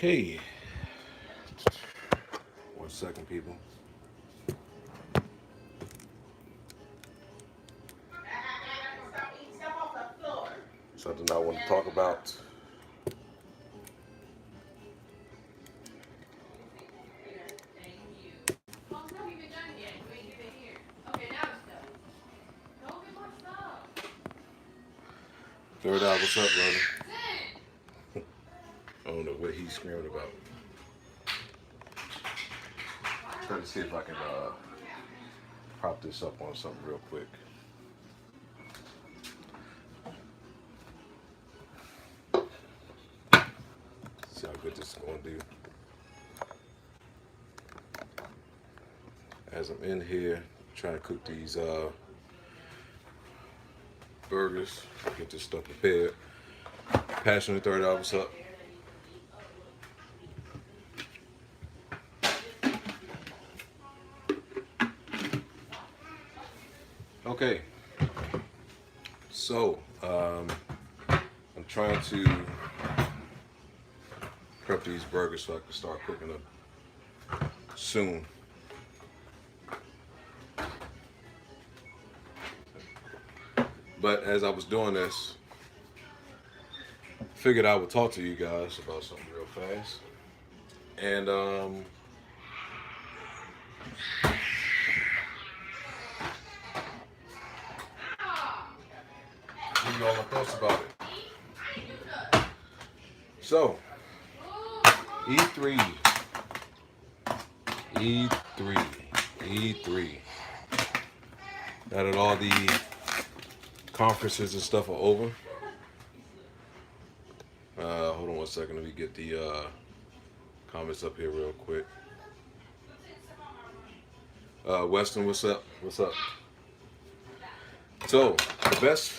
Okay. 1 second, people. Something I want to talk about. Third eye, what's up, brother? I don't know what he's screaming about. Trying to see if I can prop this up on something real quick. See how good this is going to do. As I'm in here trying to cook these burgers, get this stuff prepared. Passion and third eye, what's up? Okay, so I'm trying to prep these burgers so I can start cooking them soon. But as I was doing this, figured I would talk to you guys about something real fast. And give you all my thoughts about it. So, E3, E3, E3. Now that all the conferences and stuff are over. Hold on 1 second. Let me get the comments up here real quick. Weston, what's up? What's up? So, the best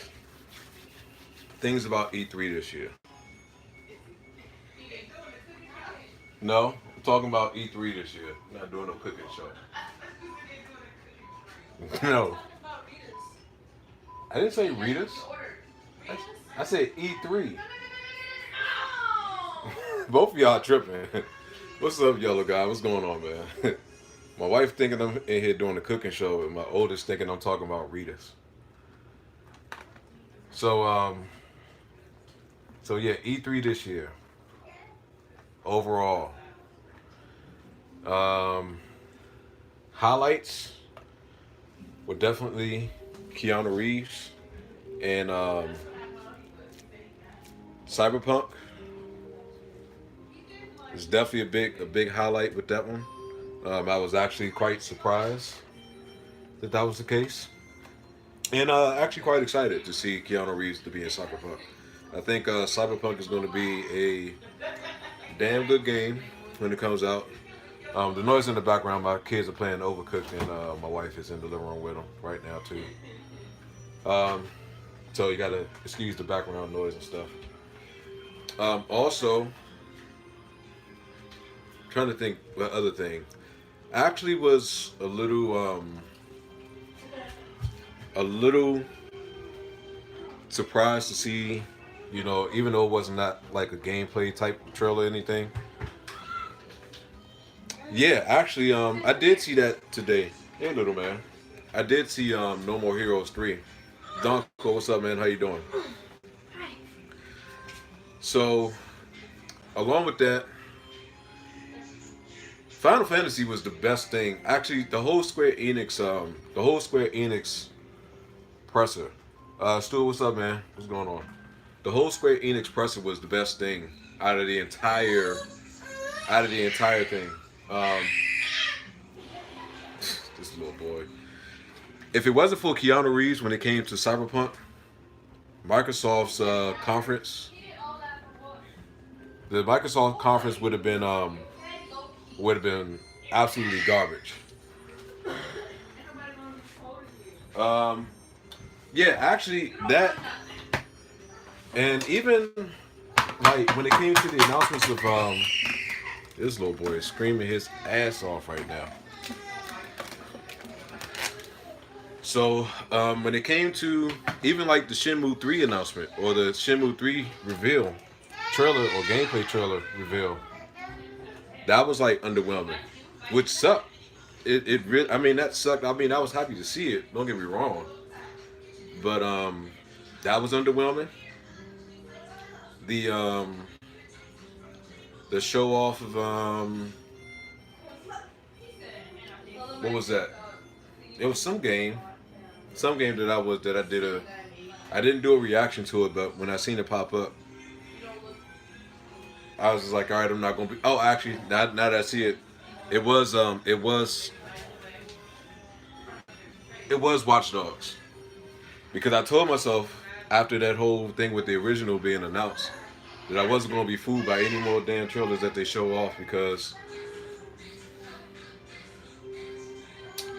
things about E3 this year. No, I'm talking about E3 this year. I'm not doing no cooking show. No. I didn't say Rita's. I said E3. Both of y'all tripping. What's up, yellow guy? What's going on, man? My wife thinking I'm in here doing a cooking show, and my oldest thinking I'm talking about Rita's. So yeah, E3 this year. Overall, highlights were definitely Keanu Reeves and Cyberpunk. It's definitely a big highlight with that one. I was actually quite surprised that that was the case, and actually quite excited to see Keanu Reeves to be in Cyberpunk. I think Cyberpunk is going to be a damn good game when it comes out. The noise in the background, my kids are playing Overcooked, and my wife is in the living room with them right now too. So you gotta excuse the background noise and stuff. Also, trying to think what other thing. I actually was a little surprised to see, even though it wasn't not like a gameplay type trailer or anything. Yeah, actually, I did see that today. Hey, little man. I did see No More Heroes 3. Donko, what's up, man? How you doing? So, along with that, Final Fantasy was the best thing. Actually, the whole Square Enix presser. Stu, what's up, man? What's going on? The whole Square Enix presser was the best thing out of the entire thing. This little boy. If it wasn't for Keanu Reeves when it came to Cyberpunk, Microsoft's conference, the Microsoft conference would have been absolutely garbage. Yeah, actually that, and even like when it came to the announcements of this little boy is screaming his ass off right now. So when it came to even like the Shenmue 3 announcement or the Shenmue 3 reveal trailer or gameplay trailer reveal, That was like underwhelming, which sucked. It really, I mean, that sucked. I mean, I was happy to see it. Don't get me wrong, but that was underwhelming. The um, the show off of what was that? It was some game that I did a. I didn't do a reaction to it, but when I seen it pop up, I was just like, all right, I'm not gonna be. Oh, actually, now that I see it, it was it was Watch Dogs, because I told myself after that whole thing with the original being announced that I wasn't gonna be fooled by any more damn trailers that they show off, because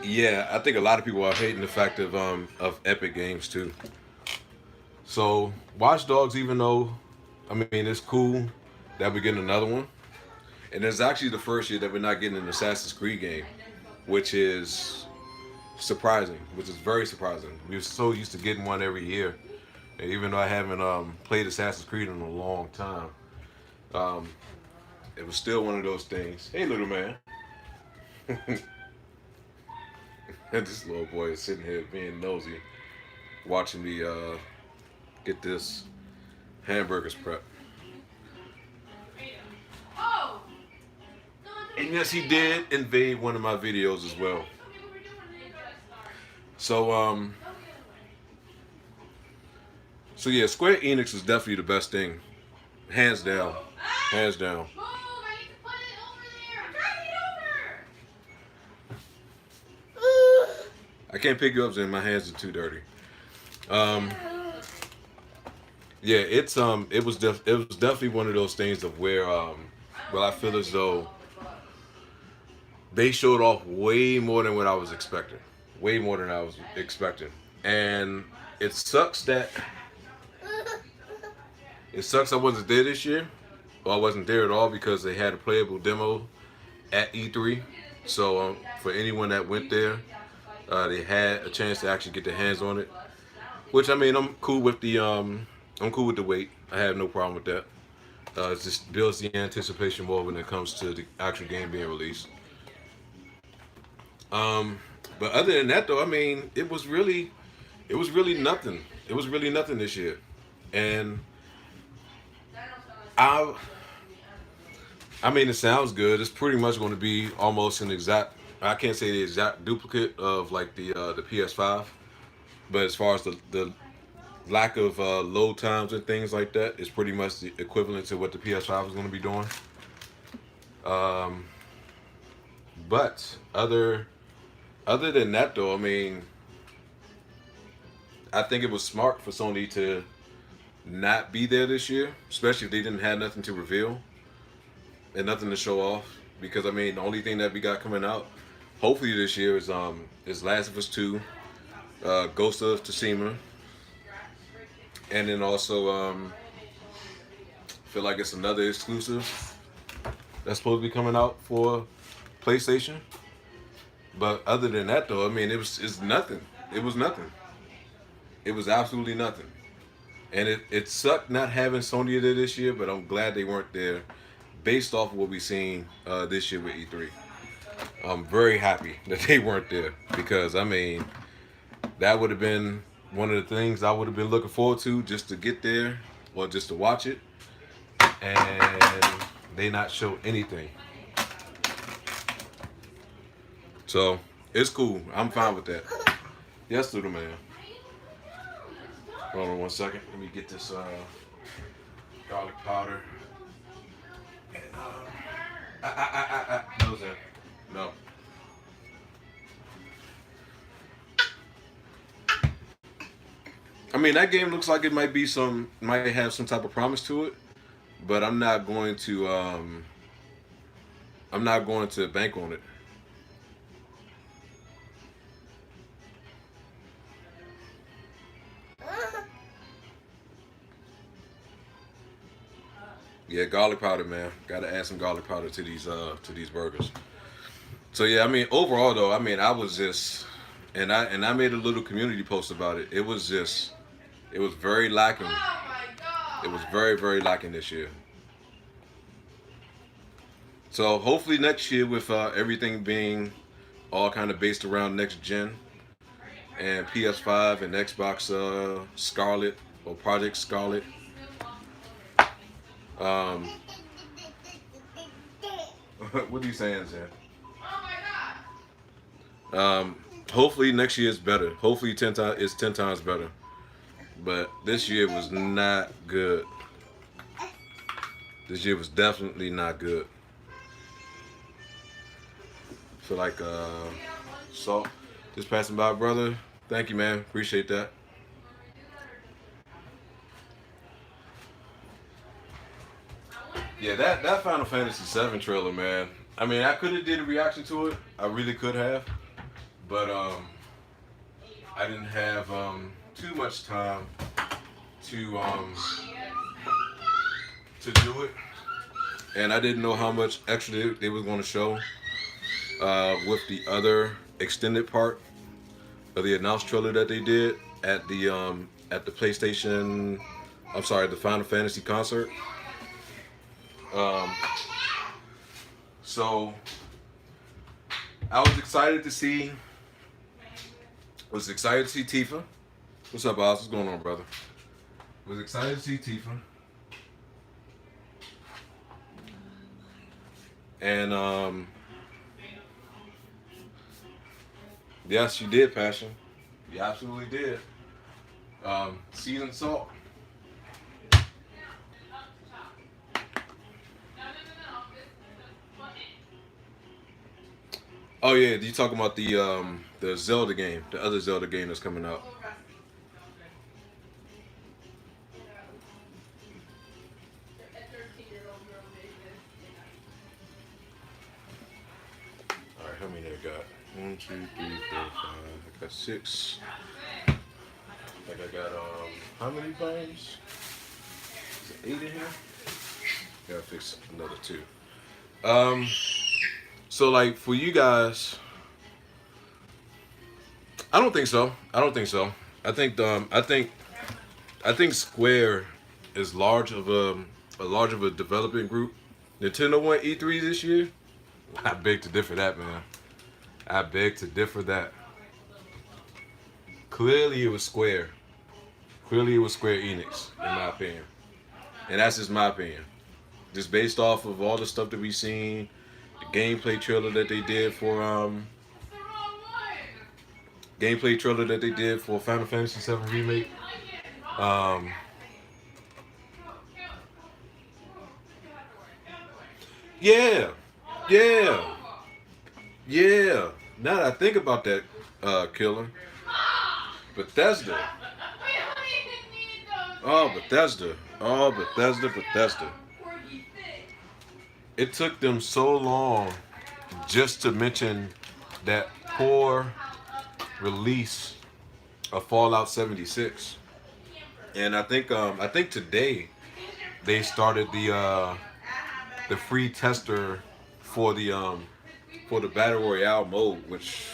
yeah, I think a lot of people are hating the fact of Epic Games too. So Watch Dogs, even though I mean it's cool that we're getting another one, and it's actually the first year that we're not getting an Assassin's Creed game, which is surprising, which is very surprising. We're so used to getting one every year, and even though I haven't played Assassin's Creed in a long time, um, it was still one of those things. Hey, little man. And this little boy is sitting here being nosy, watching me get this hamburgers prep. And yes, he did invade one of my videos as well. So so yeah, Square Enix is definitely the best thing, hands down, hands down. I can't pick you up, and my hands are too dirty. Um, yeah, it was definitely one of those things of where well, I feel as though they showed off way more than what I was expecting, way more than I was expecting, and it sucks that it sucks I wasn't there this year. Well, I wasn't there at all because they had a playable demo at E3. So for anyone that went there, they had a chance to actually get their hands on it. Which, I mean, I'm cool with the wait. I have no problem with that. It just builds the anticipation more when it comes to the actual game being released. Um, but other than that, though, I mean, it was really nothing. It was really nothing this year, and I, I mean, it sounds good. It's pretty much going to be almost an exact. I can't say the exact duplicate of like the PS5, but as far as the lack of load times and things like that, it's pretty much the equivalent to what the PS5 is going to be doing. Um, but other than that, though, I mean, I think it was smart for Sony to not be there this year, especially if they didn't have nothing to reveal and nothing to show off. Because I mean, the only thing that we got coming out, hopefully this year, is Last of Us 2, Ghost of Tsushima, and then also feel like it's another exclusive that's supposed to be coming out for PlayStation. But other than that, though, I mean, it's nothing. It was nothing. It was absolutely nothing. And it sucked not having Sony there this year, but I'm glad they weren't there based off of what we seen this year with E3. I'm very happy that they weren't there because, I mean, that would have been one of the things I would have been looking forward to, just to get there or just to watch it. And they not show anything. So it's cool. I'm fine with that. Yes, little man. Hold on one second. Let me get this garlic powder. And, no, sir. No. I mean, that game looks like it might have some type of promise to it, but I'm not going to bank on it. Yeah, garlic powder, man. Got to add some garlic powder to these burgers. So yeah, I mean, overall though, I mean, I was just, and I made a little community post about it. It was very lacking. It was very lacking this year. So hopefully next year, with everything being all kind of based around next gen and PS5 and Xbox Scarlet or Project Scarlet. Um, what are you saying, Zan? Um, hopefully next year is better. Hopefully 10 times is 10 times better. But this year was not good. This year was definitely not good. Feel like salt just passing by, brother. Thank you, man. Appreciate that. Yeah, that Final Fantasy VII trailer, man. I mean, I could have did a reaction to it. I really could have, but I didn't have too much time to to do it, and I didn't know how much extra they was going to show with the other extended part of the announced trailer that they did at the PlayStation. I'm sorry, the Final Fantasy concert. Um, so I was excited to see. Was excited to see Tifa. What's up, Oz? What's going on, brother? Was excited to see Tifa. And yes, you did, Passion. You absolutely did. Seasoned salt. Oh yeah, you talking about the Zelda game, the other Zelda game that's coming out. All right, how many I got? One, two, three, four, five. I got six. Like I got how many volumes? Is it 8 in here? Gotta fix another two. Um, so like for you guys, I don't think so. I don't think so. I think I think Square is large of a development group. Nintendo won E3 this year. I beg to differ that, man. I beg to differ that. Clearly it was Square. Clearly it was Square Enix, in my opinion. And that's just my opinion. Just based off of all the stuff that we've seen, the gameplay trailer that they did for Final Fantasy VII Remake. Um, yeah, yeah, yeah. Now that I think about that, killer, Bethesda. Oh, Bethesda. Oh, Bethesda, Bethesda. It took them so long just to mention that poor release of Fallout 76. And I think today they started the free tester for the battle royale mode, which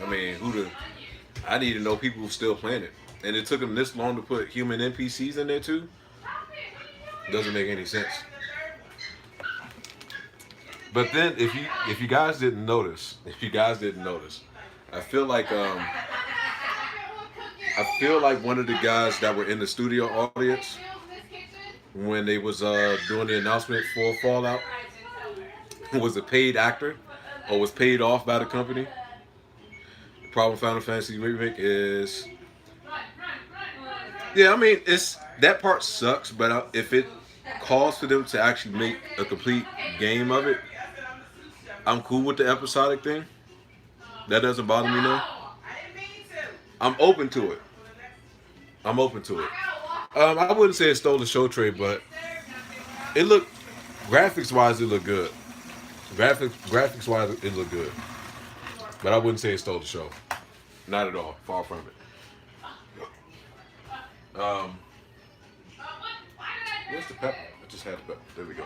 I mean, I need to know people who still playing it. And it took them this long to put human NPCs in there too. Doesn't make any sense. But then if you guys didn't notice, I feel like one of the guys that were in the studio audience when they was doing the announcement for Fallout was a paid actor or was paid off by the company. The problem with Final Fantasy Remake is, yeah, I mean it's that part sucks, but if it calls for them to actually make a complete game of it, I'm cool with the episodic thing. That doesn't bother me now. I'm open to it. I'm open to it. I wouldn't say it stole the show trade, but it looked graphics wise, it looked good. Graphics wise, it looked good. But I wouldn't say it stole the show. Not at all. Far from it. Where's the pepper? I just had the pepper. There we go.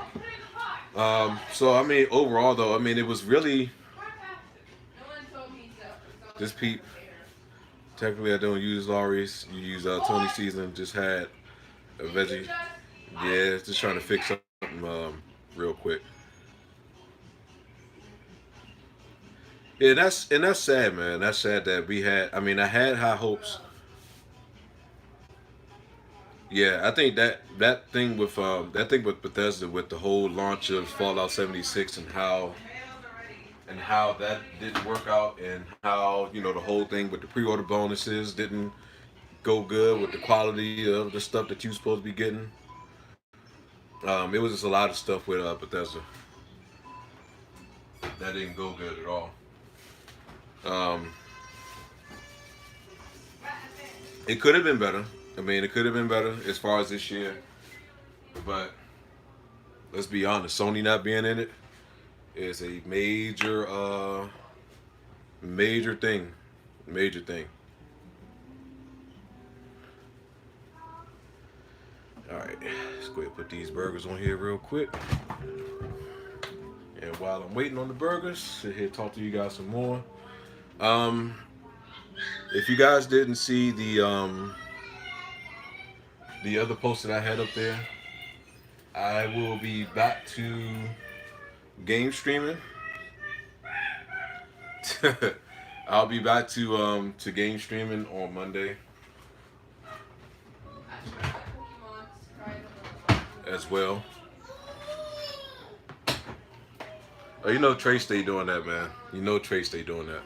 So I mean, overall though, I mean, it was really this peep. Technically, I don't use Laurie's. You use Tony Season. Just had a veggie. Yeah, just trying to fix something real quick. Yeah, that's sad, man. That's sad that we had. I mean, I had high hopes. Yeah, I think that thing with Bethesda with the whole launch of Fallout 76 and how that didn't work out and how the whole thing with the pre-order bonuses didn't go good with the quality of the stuff that you supposed to be getting. It was just a lot of stuff with Bethesda that didn't go good at all. Um, it could have been better. I mean, it could have been better as far as this year, but let's be honest, Sony not being in it is a major thing. Major thing. All right, let's go ahead and put these burgers on here real quick. And while I'm waiting on the burgers, sit here talk to you guys some more. Um, if you guys didn't see the other post that I had up there, I will be back to game streaming. I'll be back to game streaming on Monday as well. Oh, you know Trey stay doing that, man. You know Trey stay doing that.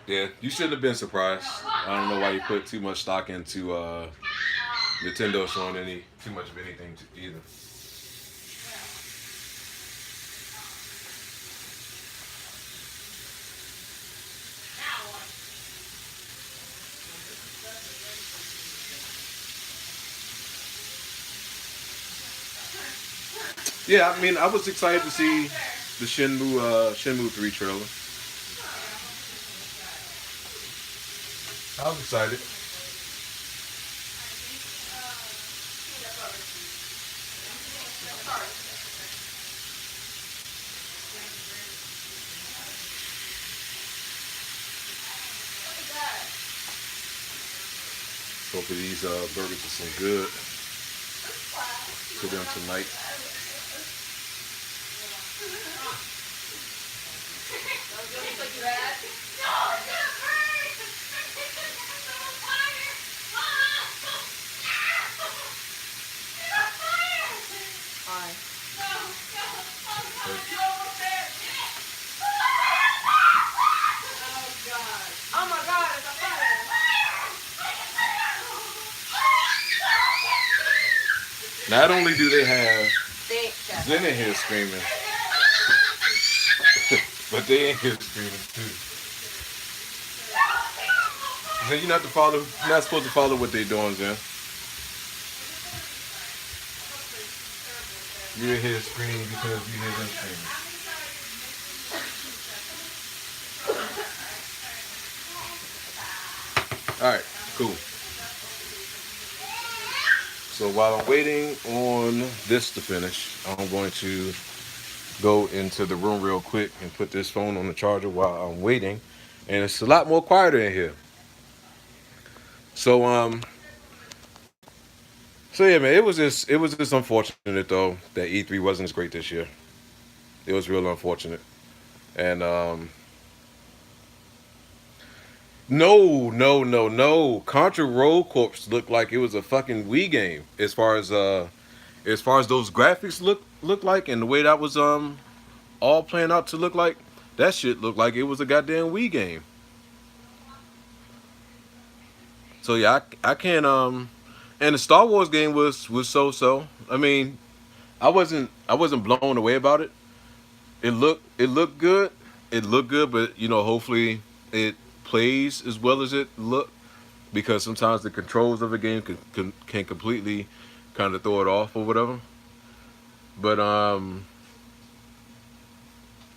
Yeah, you shouldn't have been surprised. I don't know why you put too much stock into Nintendo showing any too much of anything either. Yeah, I mean, I was excited to see the Shenmue 3 trailer. I was excited. Hopefully these burgers are some good to them tonight. Not only do they have Zen in here screaming, but they in here screaming too. Zen, you're not to follow. You're not supposed to follow what they're doing, Zen. You're in here screaming because you hear them screaming. All right, cool. So while I'm waiting on this to finish, I'm going to go into the room real quick and put this phone on the charger while I'm waiting. And it's a lot more quieter in here. So so yeah, man, it was just unfortunate though that E3 wasn't as great this year. It was real unfortunate. And no, no, no, no. Contra Roll Corps looked like it was a fucking Wii game as far as those graphics look like and the way that was all playing out to look like. That shit looked like it was a goddamn Wii game. So yeah, I can't and the Star Wars game was so so. I mean, I wasn't blown away about it. It looked good. It looked good, but hopefully it plays as well as it looked because sometimes the controls of a game can completely kind of throw it off or whatever. But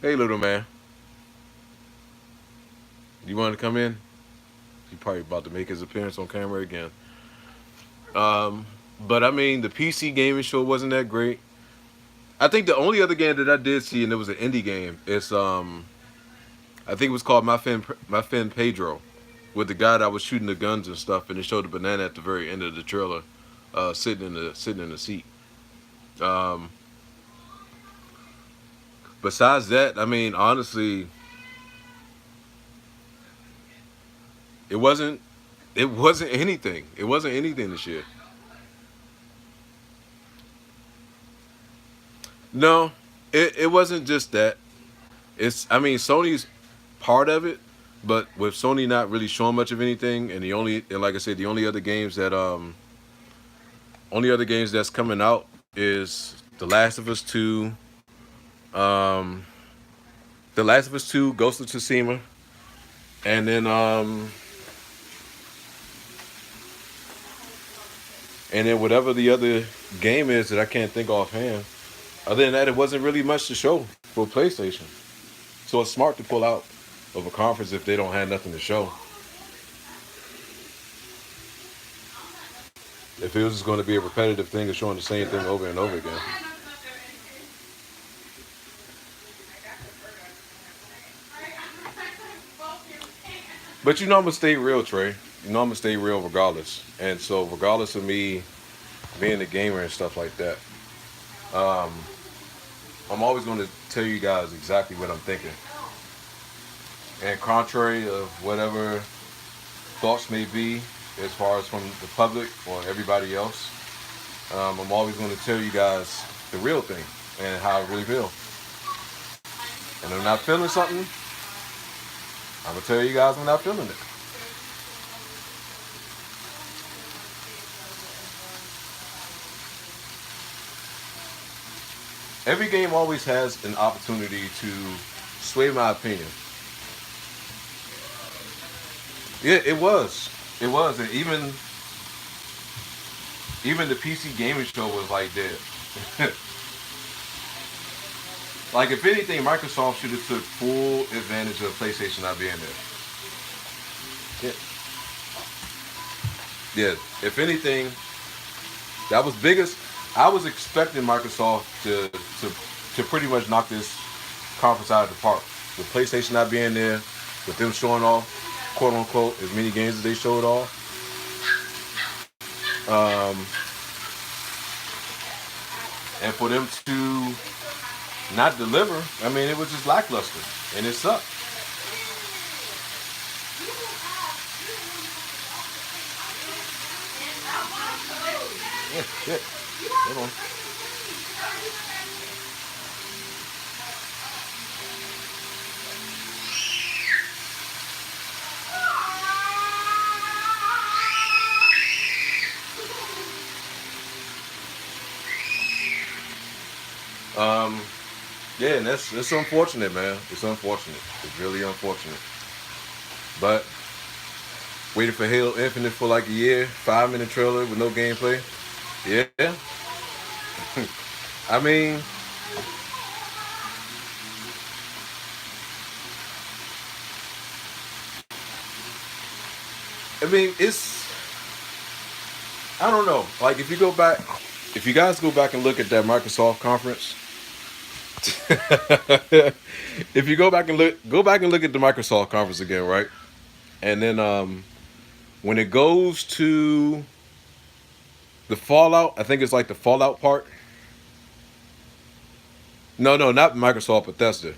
hey little man, you want to come in? He's probably about to make his appearance on camera again. Um, but I mean, the PC gaming show wasn't that great. I think the only other game that I did see, and it was an indie game, is I think it was called My Friend Pedro, with the guy that was shooting the guns and stuff, and it showed the banana at the very end of the trailer, sitting in the seat. Um, Besides that, I mean, honestly, it wasn't it wasn't anything. It wasn't anything this year. No, it wasn't just that. It's I mean Sony's part of it, but with Sony not really showing much of anything, and like I said, the only other games that's coming out is um, The Last of Us 2, Ghost of Tsushima, and then whatever the other game is that I can't think offhand. Other than that, it wasn't really much to show for PlayStation. So it's smart to pull out of a conference if they don't have nothing to show. If it was just going to be a repetitive thing of showing the same thing over and over again. But you know I'm gonna stay real, Trey. You know I'm gonna stay real regardless. And so regardless of me being a gamer and stuff like that, um, I'm always gonna tell you guys exactly what I'm thinking. And contrary of whatever thoughts may be, as far as from the public or everybody else, I'm always gonna tell you guys the real thing and how I really feel. And if I'm not feeling something, I'm gonna tell you guys I'm not feeling it. Every game always has an opportunity to sway my opinion. Yeah, it was. It was. And even the PC gaming show was like that. Like if anything, Microsoft should have took full advantage of PlayStation not being there. Yeah. Yeah. If anything, that was biggest. I was expecting Microsoft to pretty much knock this conference out of the park. With PlayStation not being there, with them showing off, quote unquote, as many games as they showed off. Um, and for them to not deliver, I mean, it was just lackluster, and it sucked. Yeah, yeah. Hold on. Um, yeah, and that's it's unfortunate, man. It's unfortunate. It's really unfortunate. But waited for Halo Infinite for like a year, 5 minute trailer with no gameplay. Yeah, I mean, it's I don't know. Like if you guys go back and look at that Microsoft conference, if you go back and look at the Microsoft conference again, right? And then when it goes to the Fallout, I think it's like the Fallout part. No, no, not Microsoft, Bethesda.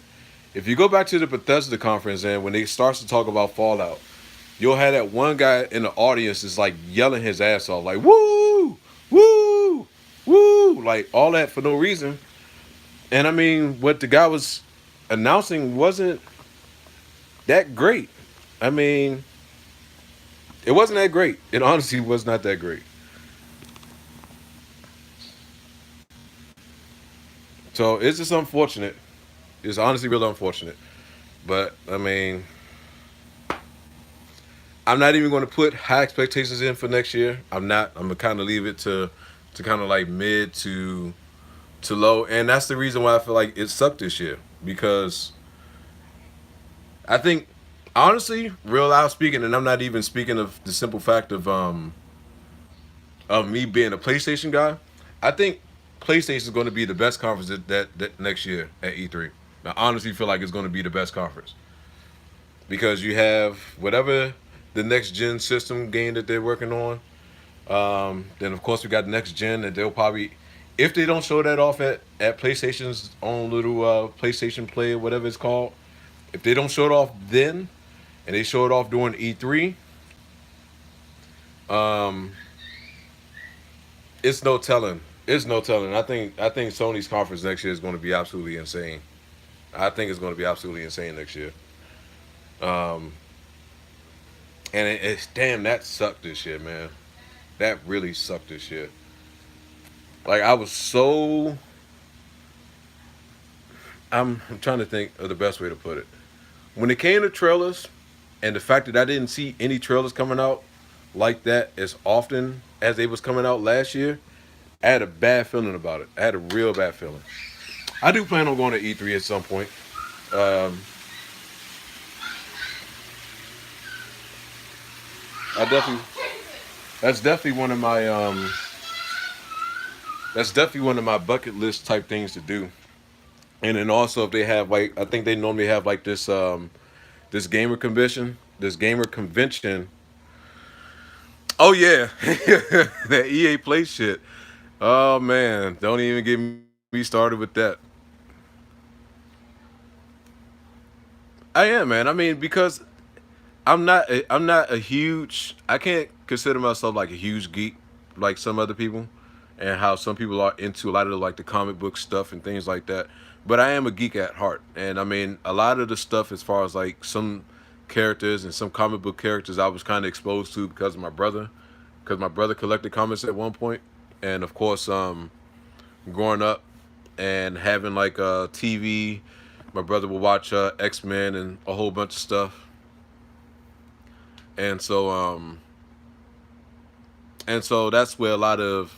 If you go back to the Bethesda conference and when they starts to talk about Fallout, you'll have that one guy in the audience is like yelling his ass off, like woo, woo, woo, like all that for no reason. And I mean, what the guy was announcing wasn't that great. I mean, it wasn't that great. It honestly was not that great. So it's just unfortunate. It's honestly really unfortunate. But I mean, I'm not even going to put high expectations in for next year. I'm not. I'm gonna kind of leave it to kind of like mid to low, and that's the reason why I feel like it sucked this year because I think honestly, real loud speaking, and I'm not even speaking of the simple fact of me being a PlayStation guy. I think PlayStation is going to be the best conference that next year at E3. I honestly feel like it's going to be the best conference because you have whatever the next gen system game that they're working on. Then of course we got next gen, and they'll probably, if they don't show that off at PlayStation's own little PlayStation Play or whatever it's called, if they don't show it off then, and they show it off during E3, um, it's no telling. It's no telling. I think Sony's conference next year is going to be absolutely insane. I think it's going to be absolutely insane next year. Um, and it's damn that sucked this year, man. That really sucked this year. Like I was so. I'm trying to think of the best way to put it. When it came to trailers, and the fact that I didn't see any trailers coming out like that as often as they was coming out last year, I had a bad feeling about it. I had a real bad feeling. I do plan on going to E3 at some point. Um, I definitely that's definitely one of my that's definitely one of my bucket list type things to do. And then also if they have like I think they normally have like this gamer convention. Oh yeah, that EA Play shit. Oh man, don't even get me started with that. I am, man. I mean, because I'm not a huge. I can't consider myself like a huge geek like some other people, and how some people are into a lot of like the comic book stuff and things like that. But I am a geek at heart, and I mean a lot of the stuff as far as like some characters and some comic book characters I was kind of exposed to because my brother collected comics at one point, and of course, growing up and having like a TV, my brother would watch X-Men and a whole bunch of stuff, and so that's where a lot of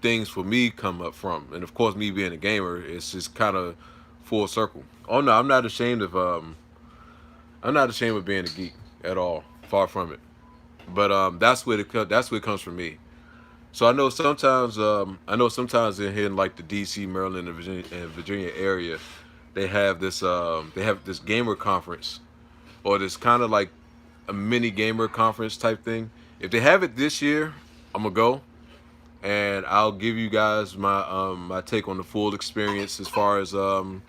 things for me come up from, and of course, me being a gamer, it's just kind of full circle. Oh no, I'm not ashamed of being a geek at all. Far from it. But that's where it comes from me. So I know sometimes in here in like the D.C., Maryland, and Virginia area, they have this gamer conference, or this kind of like a mini gamer conference type thing. If they have it this year, I'm gonna go, and I'll give you guys my take on the full experience as far as going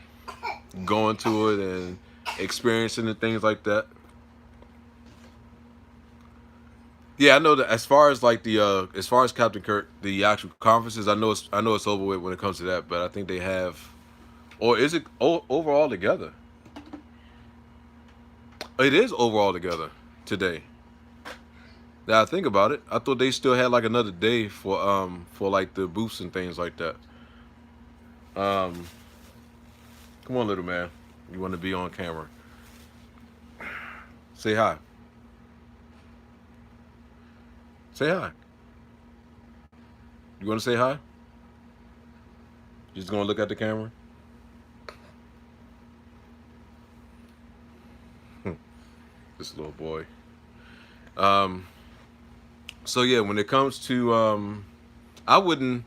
to it and experiencing and things like that. Yeah, I know that as far as like the as far as Captain Kirk, the actual conferences, I know it's over with when it comes to that, but I think they have, or is it overall together? It is overall together today. Now I think about it, I thought they still had like another day for like the booths and things like that. Um, Come on, little man, you want to be on camera? Say hi. Say hi. You want to say hi? You just gonna look at the camera? This little boy. Um, so yeah, when it comes to I wouldn't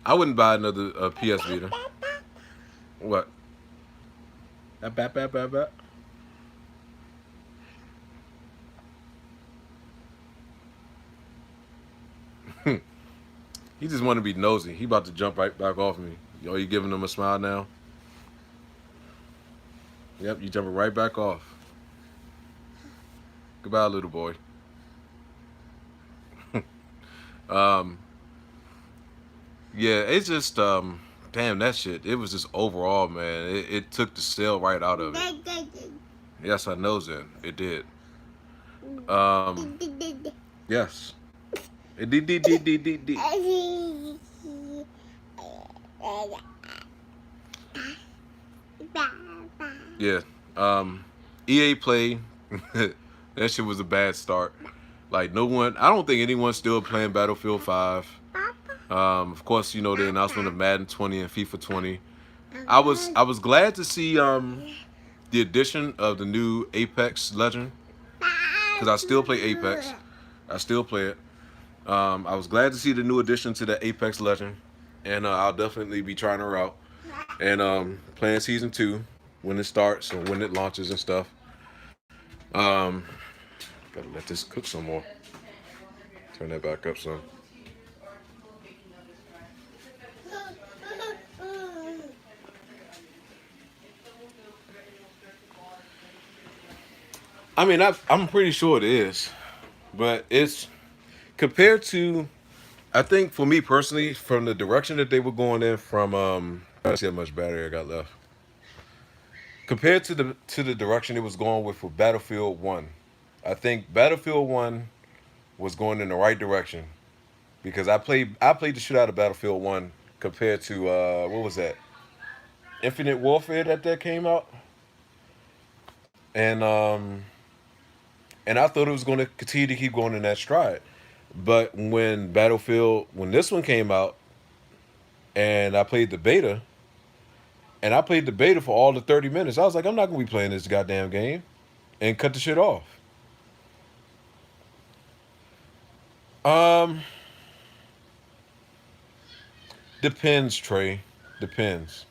I wouldn't buy another PS Vita. What? Bat, bat, bat, bat. He just want to be nosy. He about to jump right back off me. Yo, you giving him a smile now? Yep, you jumping right back off. Goodbye, little boy. Um, yeah, it's just damn that shit. It was just overall, man. It took the sale right out of it. Yes, I know, Zen. It did. Um, yes. It did. Yeah. EA Play. That shit was a bad start. Like no one. I don't think anyone's still playing Battlefield 5. Of course, you know the announcement of Madden 20 and FIFA 20. I was glad to see the addition of the new Apex Legend, because I still play Apex. I still play it. I was glad to see the new addition to the Apex Legend, and I'll definitely be trying her out and playing season 2 when it starts or when it launches and stuff. Um, Gotta let this cook some more. Turn that back up some. I mean, I'm pretty sure it is, but it's compared to. I think for me personally, from the direction that they were going in, from let's see how much battery I got left. Compared to the direction it was going with for Battlefield One, I think Battlefield One was going in the right direction because I played the shit out of Battlefield One compared to what was that, Infinite Warfare that came out, and I thought it was going to continue to keep going in that stride. But when this one came out, and I played the beta, for all the 30 minutes, I was like, I'm not gonna be playing this goddamn game, and cut the shit off. Um, Depends, Trey. Depends.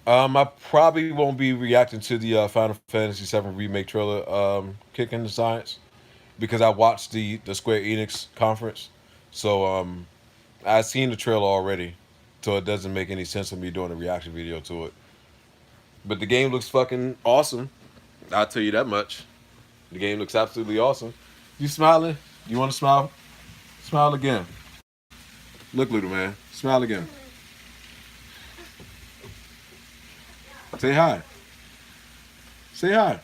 I probably won't be reacting to the Final Fantasy VII remake trailer kicking the science because I watched the Square Enix conference, so I've seen the trailer already, so it doesn't make any sense of me doing a reaction video to it. But the game looks fucking awesome. I'll tell you that much. The game looks absolutely awesome. You smiling? You want to smile? Smile again. Look, little man. Smile again. Say hi. Say hi.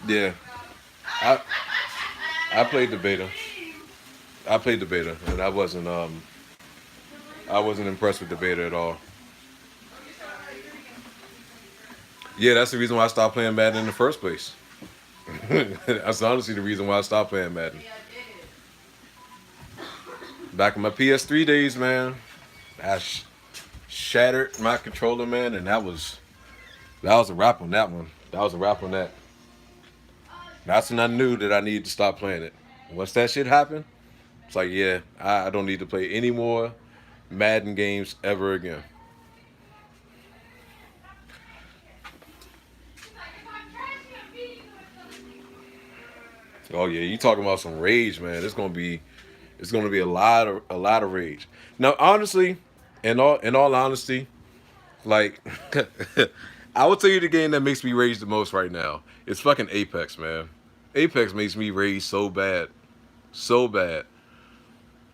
Yeah. I I played the beta. And I wasn't impressed with the beta at all. Yeah, that's the reason why I stopped playing Madden in the first place. That's honestly the reason why I stopped playing Madden. Back in my PS3 days, man, I shattered my controller, man, and that was a wrap on that one. That was a wrap on that. That's when I knew that I needed to stop playing it. Once that shit happened, it's like, yeah, I don't need to play any more Madden games ever again. Oh yeah, you talking about some rage, man? It's gonna be a lot of rage. Now, honestly, in all honesty, like I will tell you the game that makes me rage the most right now. It's fucking Apex, man. Apex makes me rage so bad, so bad.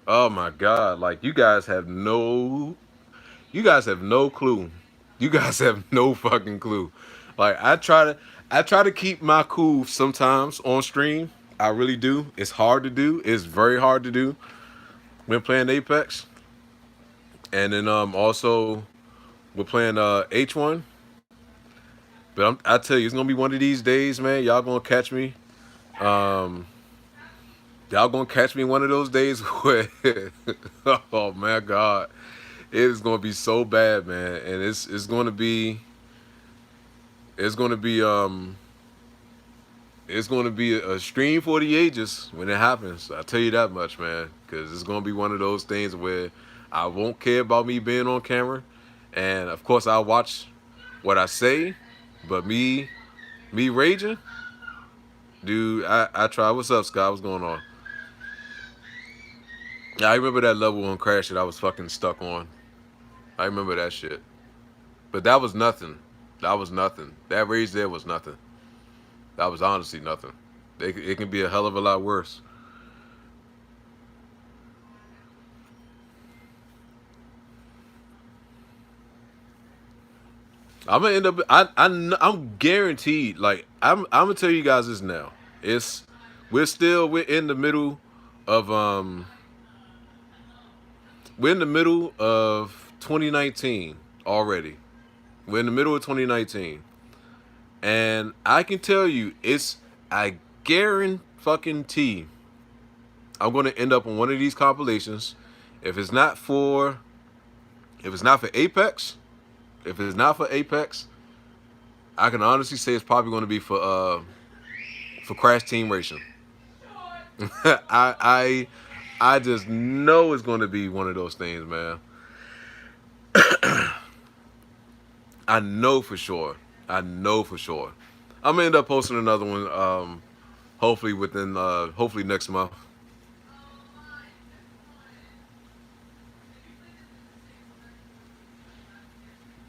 Oh my god, like you guys have no clue. You guys have no fucking clue. Like I try to keep my cool sometimes on stream. I really do. It's hard to do. It's very hard to do when playing Apex. And then also we're playing H1. But I tell you, it's gonna be one of these days, man. Y'all gonna catch me. Um, y'all gonna catch me one of those days where, oh my god, it is gonna be so bad, man. And it's gonna be a stream for the ages when it happens. I tell you that much, man. Because it's gonna be one of those things where I won't care about me being on camera, and of course I'll watch what I say, but me raging, dude. I try. What's up, Scott? What's going on? Yeah, I remember that level on Crash that I was fucking stuck on. I remember that shit. But that was nothing. That was nothing. That rage there was nothing. That was honestly nothing. It can be a hell of a lot worse. I'm gonna end up. I'm guaranteed. Like I'm gonna tell you guys this now. It's we're in the middle of we're in the middle of 2019 already. We're in the middle of 2019, and I can tell you, I guarantee fucking T. I'm gonna end up on one of these compilations. If it's not for if it's not for Apex, if it's not for Apex, I can honestly say it's probably going to be for Crash Team Racing. I I just know it's going to be one of those things, man. I know for sure. I know for sure. I'm gonna end up posting another one. Hopefully within hopefully next month.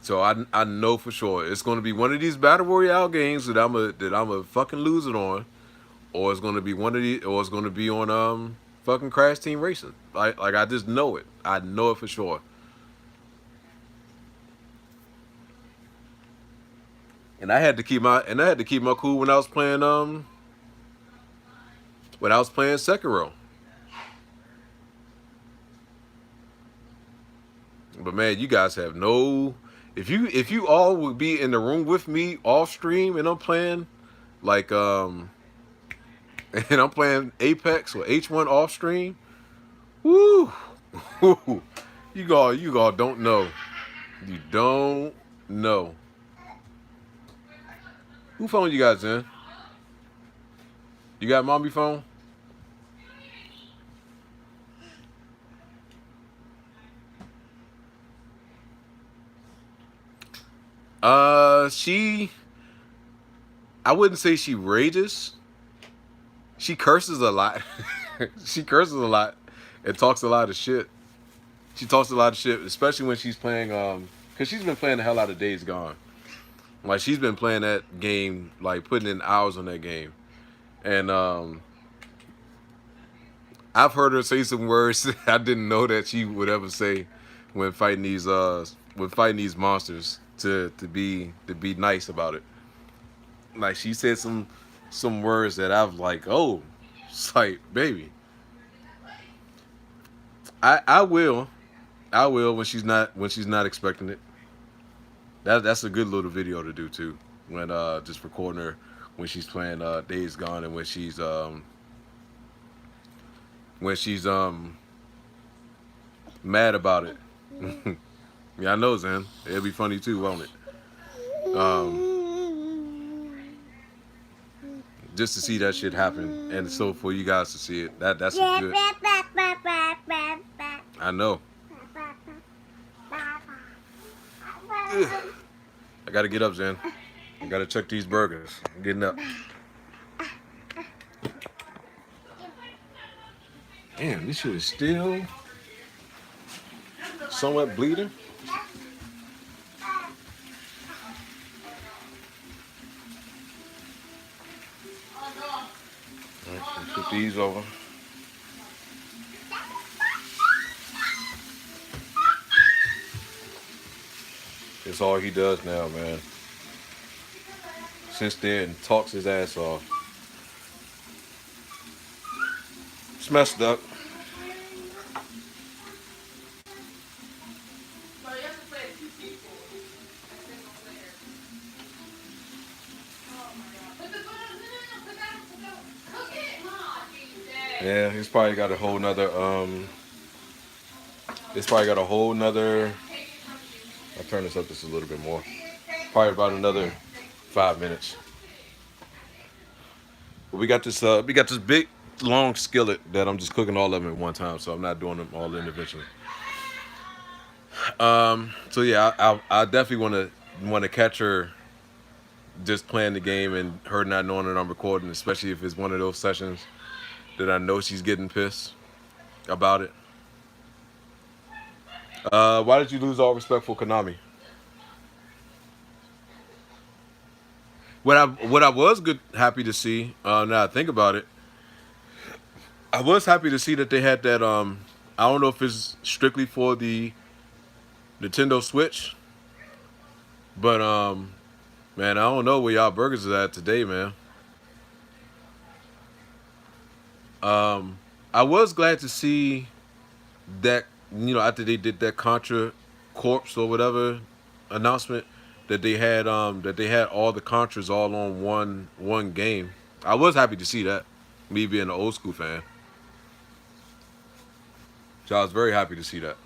So I know for sure it's gonna be one of these battle royale games that I'm a fucking lose it on, or it's gonna be one of these, or it's gonna be on fucking Crash Team Racing. Like I just know it. I know it for sure. And I had to keep my cool when I was playing Sekiro. But man, you guys have no. If you all would be in the room with me off stream and I'm playing like and I'm playing Apex or H1 off stream, woo, you all don't know. You don't know. Who phone you guys in? You got mommy phone? She. I wouldn't say she rages. She curses a lot. She curses a lot and talks a lot of shit. She talks a lot of shit, especially when she's playing. Cause she's been playing the hell out of Days Gone. Like she's been playing that game, like putting in hours on that game, and I've heard her say some words that I didn't know that she would ever say when fighting these monsters to be nice about it. Like she said some words that I've like, oh, it's like baby. I will. I will when she's not expecting it. That's a good little video to do too. When just recording her when she's playing Days Gone and when she's mad about it. Yeah, I know, Zen. It'll be funny too, won't it? Just to see that shit happen, and so for you guys to see it, that's good. I know. Ugh. I gotta get up, Zen. I gotta check these burgers. I'm getting up. Damn, this shit is still somewhat bleeding. Right, put these over. It's all he does now, man. Sits there and talks his ass off. It's messed up. Yeah, he's probably got a whole nother it's probably got a whole nother. I'll turn this up just a little bit more. Probably about another 5 minutes. But we got this big long skillet that I'm just cooking all of them at one time, so I'm not doing them all individually. So yeah, I definitely want to catch her just playing the game and her not knowing that I'm recording, especially if it's one of those sessions that I know she's getting pissed about it. Why did you lose all respect for Konami? What I was happy to see, now I think about it, I was happy to see that they had that. I don't know if it's strictly for the Nintendo Switch, but man, I don't know where y'all burgers is at today, man. I was glad to see that after they did that Contra Corpse or whatever announcement that they had all the Contras all on one game. I was happy to see that. Me being an old school fan, so I was very happy to see that.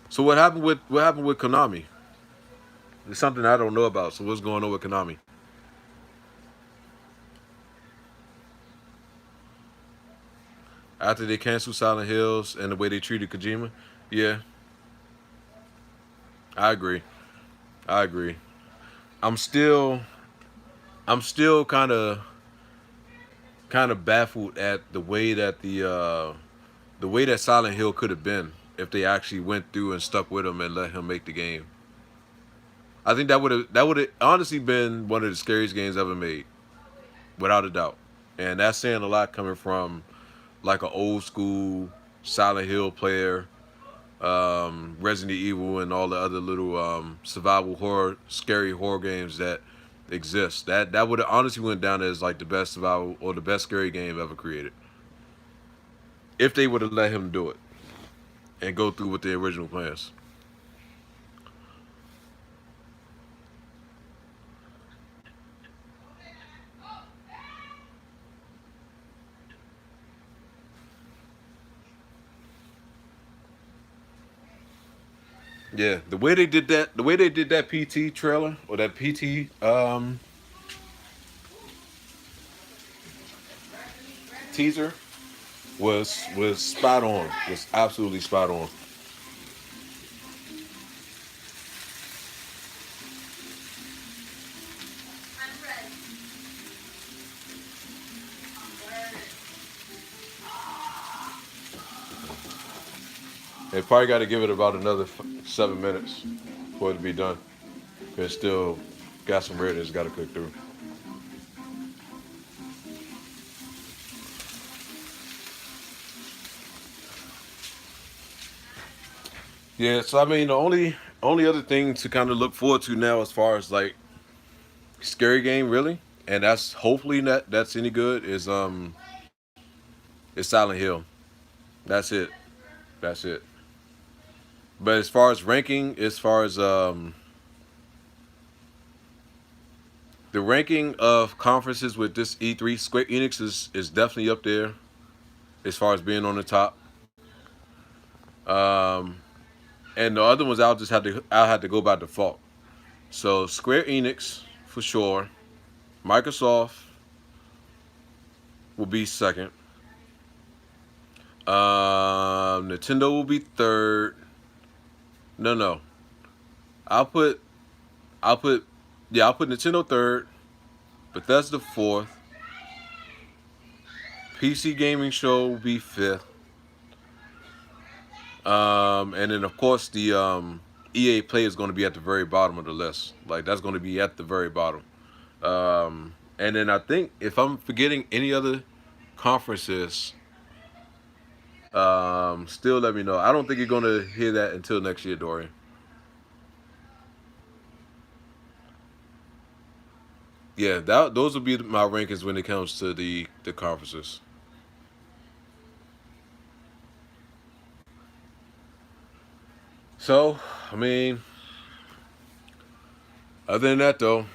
So what happened with Konami? It's something I don't know about. So what's going on with Konami? After they canceled Silent Hills and the way they treated Kojima, yeah. I agree. I agree. I'm still I'm still kind of baffled at the way that Silent Hill could have been if they actually went through and stuck with him and let him make the game. I think that would have honestly been one of the scariest games ever made, without a doubt. And that's saying a lot coming from like an old school Silent Hill player, Resident Evil, and all the other little survival horror, scary horror games that exist. That would have honestly went down as like the best survival or the best scary game ever created if they would have let him do it and go through with the original plans. Yeah, the way they did that PT trailer or that PT teaser was spot on. Was absolutely spot on. They probably got to give it about another 7 minutes for it to be done. Cause still got some redness got to cook through. Yeah, so I mean the only other thing to kind of look forward to now as far as like scary game really, and that's hopefully that's any good is Silent Hill. That's it. That's it. But as far as ranking, as far as the ranking of conferences with this E3, Square Enix is definitely up there as far as being on the top. Um, and the other ones I'll have to go by default. So Square Enix for sure. Microsoft will be second. Nintendo will be third. No, no. I'll put I'll put I'll put Nintendo third. Bethesda fourth. PC Gaming Show will be fifth. And then of course the EA Play is going to be at the very bottom of the list. Like that's going to be at the very bottom. And then I think if I'm forgetting any other conferences, still let me know. I don't think you're going to hear that until next year, Dorian. Yeah, those will be my rankings when it comes to the conferences. So, I mean, other than that though,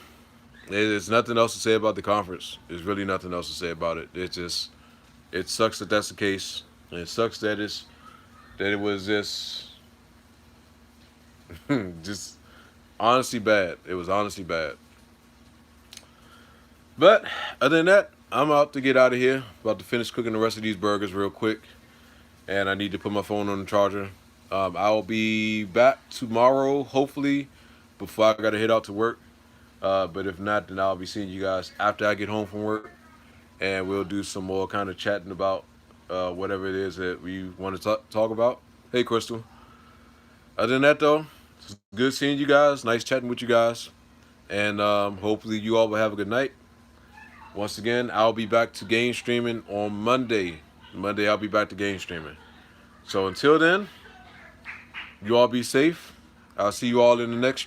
there's nothing else to say about the conference. There's really nothing else to say about it. It sucks that that's the case. And it sucks that it was just honestly bad. It was honestly bad. But other than that, I'm out to get out of here. About to finish cooking the rest of these burgers real quick, and I need to put my phone on the charger. I'll be back tomorrow, hopefully, before I gotta head out to work. But if not, then I'll be seeing you guys after I get home from work, and we'll do some more kind of chatting about whatever it is that we want to talk about. Hey, Crystal. Other than that, though, it's good seeing you guys. Nice chatting with you guys, and hopefully you all will have a good night. Once again, I'll be back to game streaming on Monday. Monday, I'll be back to game streaming. So until then, you all be safe. I'll see you all in the next stream.